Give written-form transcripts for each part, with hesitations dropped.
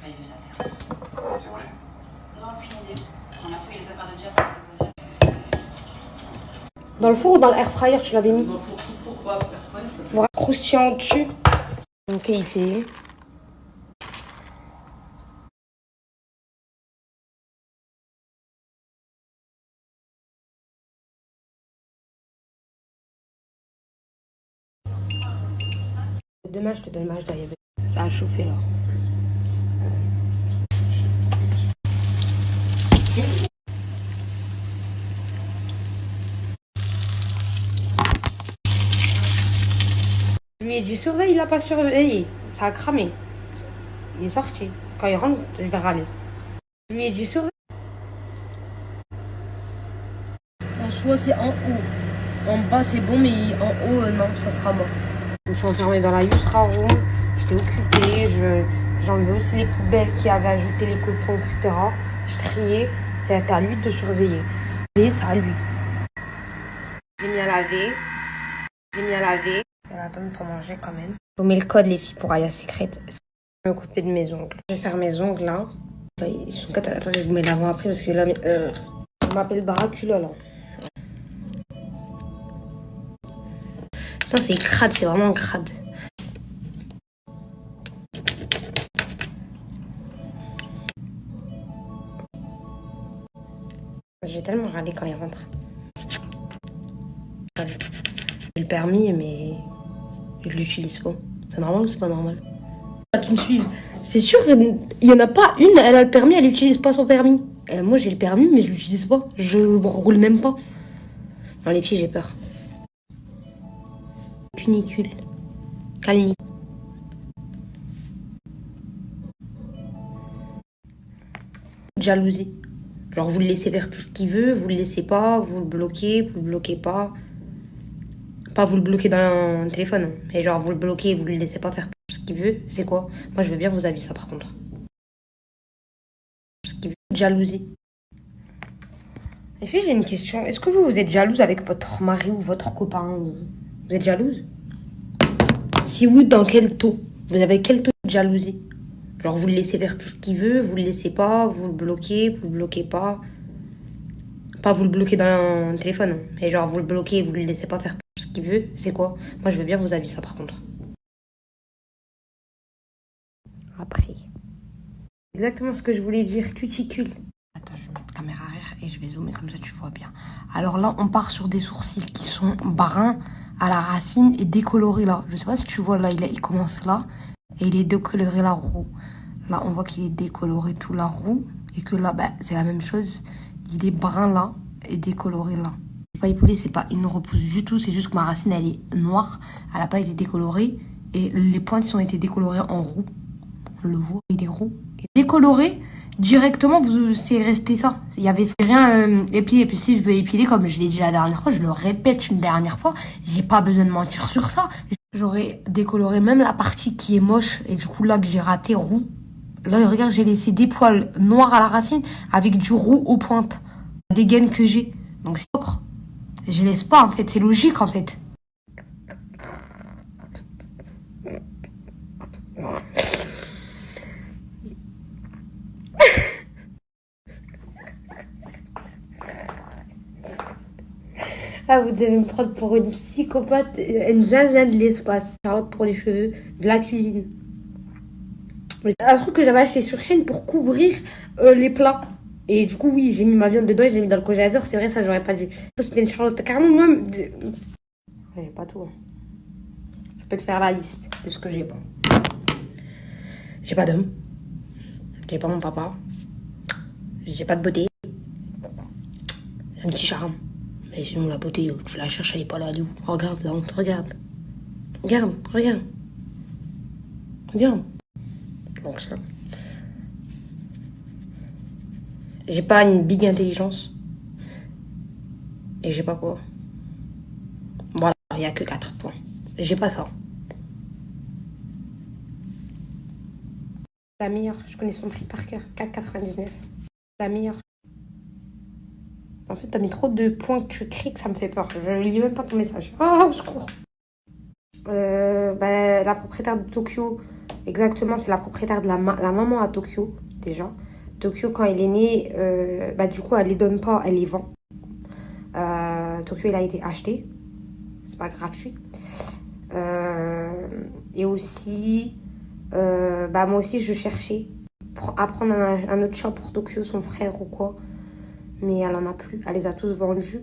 prévu ça. C'est vrai? Non, aucune idée. On a fouillé les affaires de Jeff. Dans le four ou dans l'air fryer, tu l'avais mis? Dans le four, quoi, air fryer, ça fait. Vous croustillant dessus. Ok, il fait. Demain, je te donne ma diabète. Ça a chauffé là. Je lui ai dit surveille, il a pas surveillé. Ça a cramé. Il est sorti. Quand il rentre, je vais râler. Je lui ai dit surveille. En soi, c'est en haut. En bas, c'est bon, mais en haut, non, ça sera mort. Je me suis enfermée dans la Yusra Room. J'étais occupée. J'enlevais aussi les poubelles qui avaient ajouté les cotons, etc. Je triais. C'est à lui de surveiller. Mais c'est à lui. J'ai mis à laver. Je vais attendre pour manger quand même. Je vous mets le code, les filles, pour Aya Secret. Je vais m'occuper de mes ongles. Je vais faire mes ongles là. Ils sont quatre. Attendez, je vous mets l'avant après parce que là, je m'appelle Dracula là. Non, c'est crade, c'est vraiment crade. Je vais tellement râler quand il rentre. J'ai le permis, mais je l'utilise pas. C'est normal ou c'est pas normal? Qui me suivent. C'est sûr, il y en a pas une, elle a le permis, elle utilise pas son permis. Moi, j'ai le permis, mais je l'utilise pas. Je roule même pas. Non, les filles, j'ai peur. Cunicule. Calni. Jalousie. Genre, vous le laissez faire tout ce qu'il veut, vous le laissez pas, vous le bloquez pas. Pas vous le bloquez dans le téléphone, mais genre, vous le bloquez, vous le laissez pas faire tout ce qu'il veut. C'est quoi? Moi, je veux bien vous avis ça, par contre. Tout ce qu'il veut. Jalousie. Les filles, j'ai une question. Est-ce que vous êtes jalouse avec votre mari ou votre copain? Vous êtes jalouse? Si oui, dans quel taux? Vous avez quel taux de jalousie? Genre, vous le laissez faire tout ce qu'il veut, vous le laissez pas, vous le bloquez pas. Pas vous le bloquez dans le téléphone, mais genre, vous le bloquez, vous le laissez pas faire tout ce qu'il veut. C'est quoi? Moi, je veux bien vous avis ça, par contre. Après. Exactement ce que je voulais dire, cuticule. Attends, je vais mettre caméra arrière et je vais zoomer comme ça tu vois bien. Alors là, on part sur des sourcils qui sont bruns à la racine et décolorés là. Je sais pas si tu vois là, il commence là et il est décoloré la roue. Là, on voit qu'il est décoloré tout la roue et que là, bah, c'est la même chose. Il est brun là et décoloré là. C'est pas épaulé, c'est pas une repousse du tout. C'est juste que ma racine, elle est noire. Elle a pas été décolorée et les pointes ont été décolorées en roux. On le voit, il est roux. Et décoloré, directement, c'est resté ça. Il y avait rien épilé. Et puis si je veux épiler, comme je l'ai dit la dernière fois, je le répète une dernière fois, j'ai pas besoin de mentir sur ça. J'aurais décoloré même la partie qui est moche. Et du coup, là, que j'ai raté roux. Là, regarde, j'ai laissé des poils noirs à la racine avec du roux aux pointes. Des gaines que j'ai. Donc c'est propre. Je laisse pas, en fait. C'est logique, en fait. Ah, vous devez me prendre pour une psychopathe, une zinzin de l'espace. Charlotte pour les cheveux, de la cuisine. Un truc que j'avais acheté sur chaîne pour couvrir les plats. Et du coup, oui, j'ai mis ma viande dedans et j'ai mis dans le congélateur. C'est vrai, ça, j'aurais pas dû. C'était une Charlotte. Carrément, moi. J'ai pas tout. Hein. Je peux te faire la liste de ce que j'ai pas. J'ai pas d'homme. J'ai pas mon papa. J'ai pas de beauté. Un petit charme. Mais sinon, la beauté, tu la cherches, elle est pas là, elle est où? Regarde, la honte, regarde. Regarde. Donc ça. J'ai pas une big intelligence. Et j'ai pas quoi. Voilà, il y a que 4 points. J'ai pas ça. La meilleure, je connais son prix par cœur. 4,99. La meilleure. En fait, t'as mis trop de points que tu écris que ça me fait peur. Je lis même pas ton message. Oh, au secours. La propriétaire de Tokyo Exactement, c'est la propriétaire de la maman à Tokyo, déjà. Tokyo, quand elle est née, du coup, elle les donne pas, elle les vend. Tokyo, il a été acheté. C'est pas gratuit. Et aussi, moi aussi, je cherchais à prendre un autre chat pour Tokyo, son frère ou quoi. Mais elle en a plus. Elle les a tous vendus.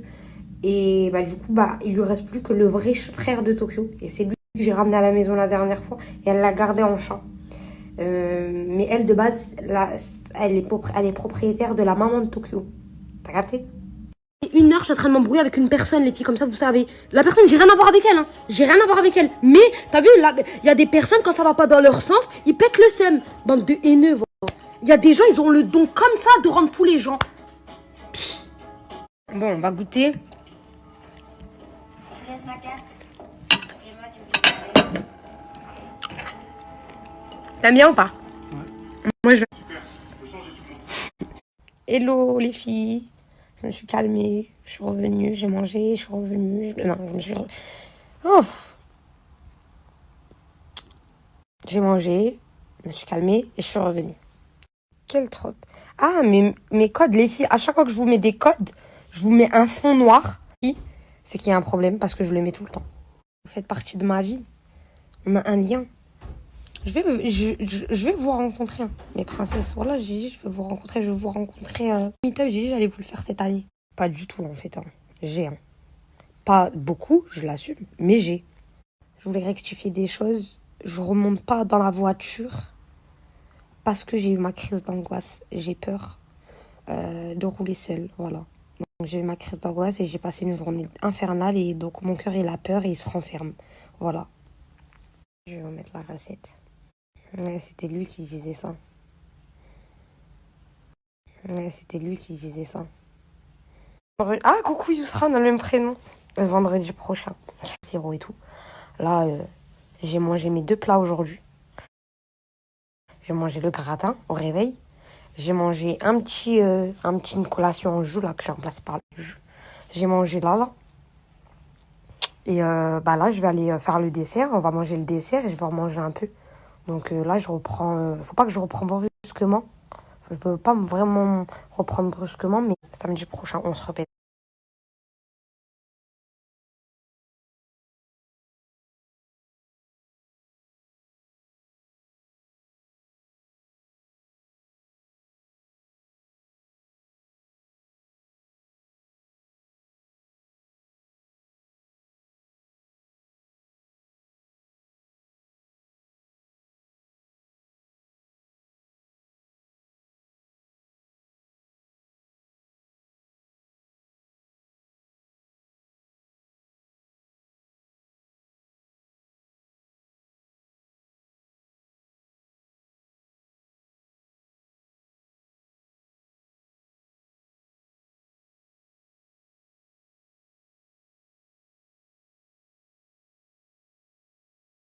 Et du coup, il lui reste plus que le vrai frère de Tokyo. Et c'est lui que j'ai ramené à la maison la dernière fois. Et elle l'a gardé en chat. Mais elle, de base, elle est propriétaire de la maman de Tokyo. T'as capté? 1 heure, je suis en train de m'embrouiller avec une personne, les filles, comme ça, vous savez. La personne, j'ai rien à voir avec elle, hein. J'ai rien à voir avec elle. Mais, t'as vu, il y a des personnes, quand ça va pas dans leur sens, ils pètent le seum. Bande de haineux, voilà. Il y a des gens, ils ont le don comme ça de rendre fous les gens. Bon, on va goûter. Je vous laisse ma carte. Appelez-moi si vous voulez. T'aimes bien ou pas? Ouais. Moi, je... Super. Le changer tout le monde. Hello, les filles. Je me suis calmée, je suis revenue, j'ai mangé, je suis revenue. Non, je me suis... Oh. J'ai mangé, je me suis calmée et je suis revenue. Quel troc. Ah, mes codes, les filles, à chaque fois que je vous mets des codes, je vous mets un fond noir. C'est qu'il y a un problème parce que je le mets tout le temps. Vous faites partie de ma vie. On a un lien. Je vais vous rencontrer, hein, mes princesses. Voilà, j'ai dit, je vais vous rencontrer. Je vais vous rencontrer. Meet-up, j'ai dit, j'allais vous le faire cette année. Pas du tout, en fait. Hein. J'ai, hein. Pas beaucoup, je l'assume, mais j'ai. Je voulais rectifier des choses. Je remonte pas dans la voiture parce que j'ai eu ma crise d'angoisse. J'ai peur de rouler seule, voilà. Donc, j'ai eu ma crise d'angoisse et j'ai passé une journée infernale et donc mon cœur il a peur et il se renferme. Voilà. Je vais vous mettre la recette. Ouais, c'était lui qui disait ça. Ouais, c'était lui qui disait ça. Ah, coucou Yousra, on a le même prénom. Vendredi prochain. Zéro et tout. Là, j'ai mangé mes 2 plats aujourd'hui. J'ai mangé le gratin au réveil. J'ai mangé une collation en jus là que j'ai remplacé par le jus. J'ai mangé là. Et là, je vais aller faire le dessert. On va manger le dessert et je vais remanger un peu. Donc là, je reprends. Faut pas que je reprenne brusquement. Je veux pas vraiment reprendre brusquement, mais samedi prochain, on se répète.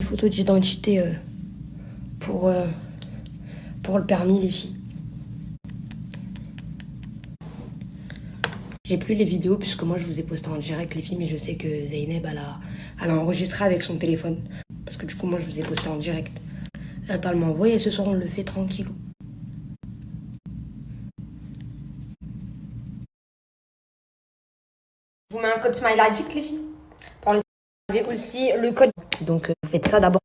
Photo d'identité pour le permis, les filles. J'ai plus les vidéos puisque moi je vous ai posté en direct les filles, mais je sais que Zeynep elle a enregistré avec son téléphone. Parce que du coup moi je vous ai posté en direct. Là t'as le m'envoyer, ce soir on le fait tranquille. Je vous mets un code Smile Addict les filles. Pour les avez aussi le code. Donc faites ça d'abord.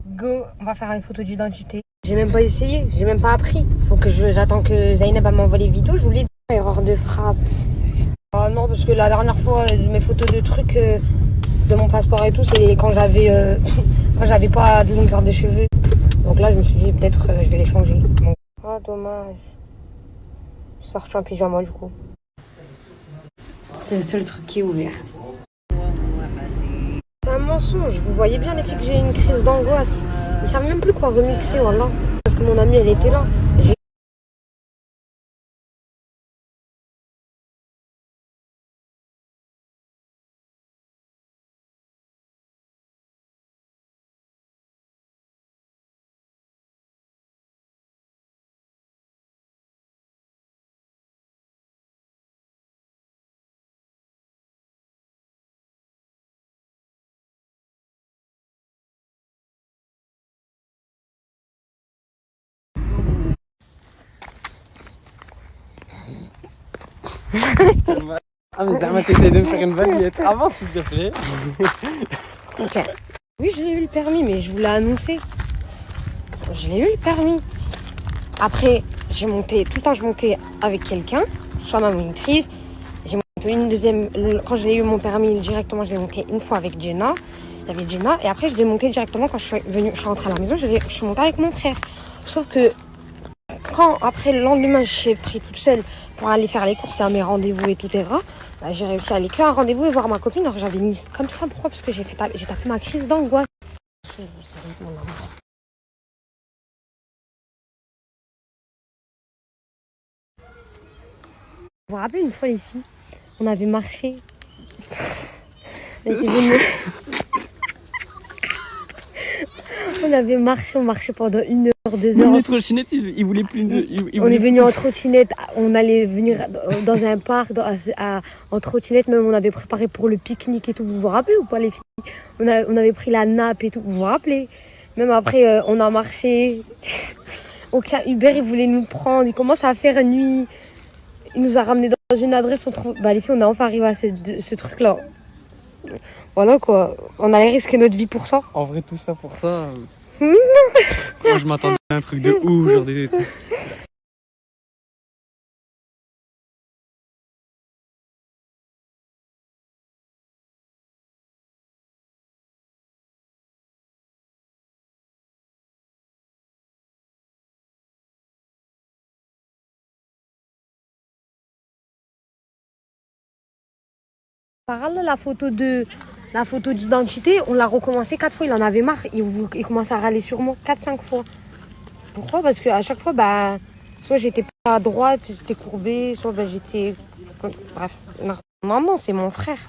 Go, on va faire une photo d'identité. J'ai même pas essayé, j'ai même pas appris. J'attends que Zeynep m'envoie les vidéos, je vous l'ai dit. Erreur de frappe. Oh non, parce que la dernière fois, mes photos de trucs de mon passeport et tout, c'est quand j'avais quand j'avais pas de longueur de cheveux. Donc là, je me suis dit, peut-être je vais les changer. Bon. Ah, dommage. Je sors en pyjama du coup. C'est le seul truc qui est ouvert. C'est un mensonge. Vous voyez bien les filles que j'ai une crise d'angoisse. Ils savent même plus quoi remixer, voilà. Parce que mon amie, elle était là. Ah mais Zama, t'essayes de me faire une baguette. Avance s'il te plaît. Ok. Oui, je l'ai eu le permis, mais je vous l'ai annoncé. Je l'ai eu le permis. Après, j'ai monté, tout le temps je montais avec quelqu'un, soit ma monitrice. J'ai monté une deuxième, quand j'ai eu mon permis directement, je l'ai monté une fois avec Jenna. Il y avait Jenna. Et après, je l'ai monté directement quand je suis rentrée à la maison, je suis montée avec mon frère. Sauf que, quand après le lendemain, je suis pris toute seule pour aller faire les courses et à mes rendez-vous et tout et là, bah, j'ai réussi à aller qu'à un rendez-vous et voir ma copine. Alors j'avais une liste comme ça. Pourquoi? Parce que j'ai tapé ma crise d'angoisse. Vous vous rappelez une fois les filles, on avait marché. On avait marché, on marchait pendant 1 heure, 2 heures. Les trottinettes, ils voulaient plus de. On est venu en trottinette, on allait venir dans un parc en trottinette, même on avait préparé pour le pique-nique et tout. Vous vous rappelez ou pas les filles? On avait pris la nappe et tout, vous vous rappelez? Même après, on a marché. Aucun Uber, il voulait nous prendre, il commence à faire nuit. Il nous a ramené dans une adresse, les filles, on est enfin arrivé à ce truc-là. Voilà quoi, on allait risquer notre vie pour ça. En vrai, tout ça pour ça. Moi, je m'attendais à un truc de ouf, genre des. Par là, la photo d'identité, on l'a recommencé 4 fois, il en avait marre, il commençait à râler sur moi 4-5 fois. Pourquoi? Parce qu'à chaque fois, soit j'étais pas à droite, soit j'étais courbée, soit j'étais... Bref, non, c'est mon frère.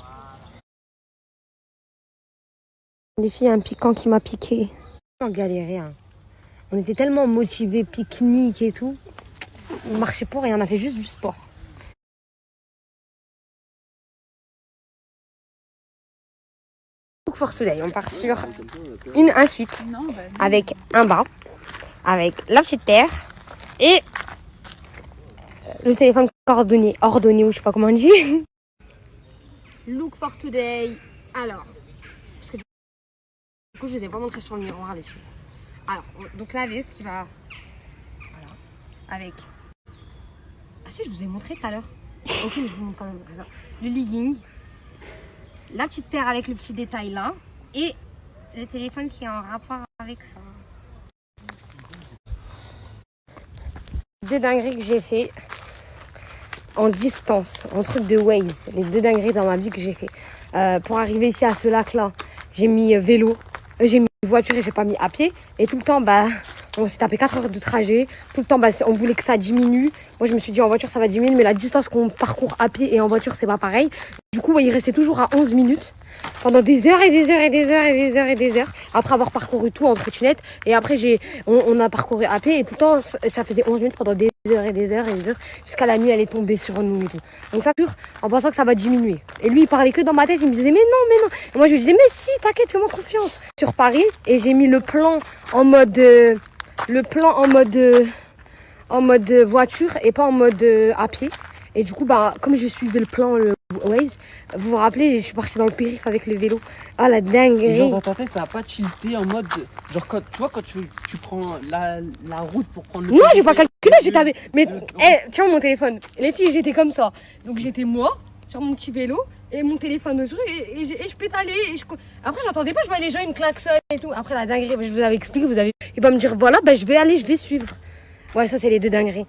Les filles, un piquant qui m'a piqué. On galérait, hein. On était tellement motivés, pique-nique et tout. On marchait pas rien, on a fait juste du sport. For Today, on part sur un suite avec un bas, avec la petite paire et le téléphone ordonné ou je sais pas comment on dit. Look for today. Alors, parce que du coup je vous ai pas montré sur le miroir les filles. Alors, donc la veste qui va, voilà, avec. Ah si, je vous ai montré tout à l'heure. Ok, mais je vous montre quand même ça. Le legging. La petite paire avec le petit détail là et le téléphone qui est en rapport avec ça. 2 dingueries que j'ai fait en distance, en truc de Waze. Les 2 dingueries dans ma vie que j'ai fait. Pour arriver ici à ce lac là, j'ai mis vélo, j'ai mis voiture et j'ai pas mis à pied. Et tout le temps, on s'est tapé 4 heures de trajet. Tout le temps, on voulait que ça diminue. Moi, je me suis dit en voiture, ça va diminuer. Mais la distance qu'on parcourt à pied et en voiture, c'est pas pareil. Du coup, il restait toujours à 11 minutes. Pendant des heures et des heures et des heures et des heures et des heures. Après avoir parcouru tout en trottinette. Et après, on a parcouru à pied. Et tout le temps, ça faisait 11 minutes pendant des heures et des heures et des heures. Jusqu'à la nuit, elle est tombée sur nous et tout. Donc ça, en pensant que ça va diminuer. Et lui, il parlait que dans ma tête. Il me disait, mais non. Et moi, je lui disais, mais si, t'inquiète, fais-moi confiance. Sur Paris. Et j'ai mis le plan en mode... en mode voiture et pas en mode à pied. Et du coup, comme je suivais le plan, le Waze, vous vous rappelez, je suis partie dans le périph' avec le vélo. Ah, la dinguerie. Genre dans ta tête, ça a pas tilté en mode. Genre, quand tu prends la route pour prendre le. Non, j'ai pas calculé, j'étais. Mais, tiens mon téléphone. Les filles, j'étais comme ça. Donc, j'étais moi, sur mon petit vélo, et mon téléphone dessus, et je pédalais. Après, j'entendais pas, je voyais les gens, ils me klaxonnent et tout. Après, la dinguerie, je vous avais expliqué, il va me dire, voilà, je vais aller, je vais suivre. Ouais, ça, c'est les 2 dingueries.